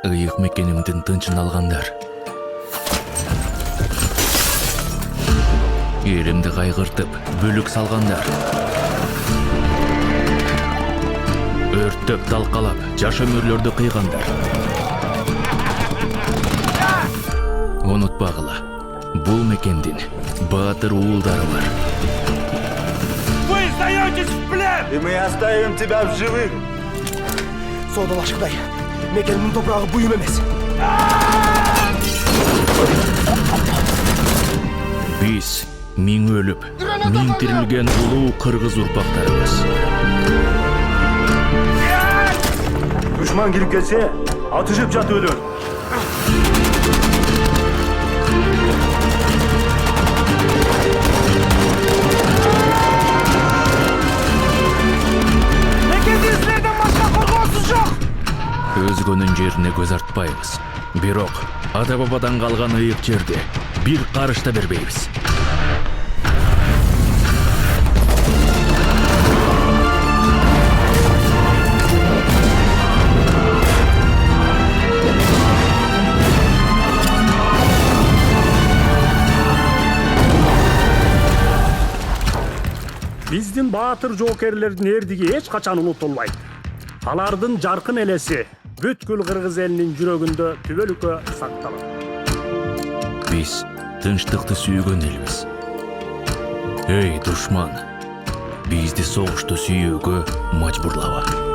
Ыйык мекенімден тынчын алгандар. Елімді қайғыртып, бөлік салгандар. Өрттөп талқалап, жашөмөрлөрдү кыйгандар. Унутпагыла, бул мекендин баатыр уулдары бар. Вы сдаетесь в плен! И мы оставим тебя в живых. Содалаш Кудай, мекеннин топурагы буюм эмес. Биз миң өлүп, миң тирилген улуу кыргыз урпактарыбыз. Düşman girip gelse atışıp çatı ölür. Мекендинизлерден башка коргоосуз жок! Өзгөнүн жерине көз артпайбыз. Бирок, ата-бабадан калган ыйык жерди бир карыш да бербейбиз. Биздин баатыр жоокерлердин эрдиги эч качан унутулбайт. Алардын жаркын элеси бүткүл кыргыз элинин жүрөгүндө түбөлүккө сакталат. Биз тынчтыкты сүйгөн элбиз. Эй, душман, бизди согушту сүйүүгө мажбурлаба.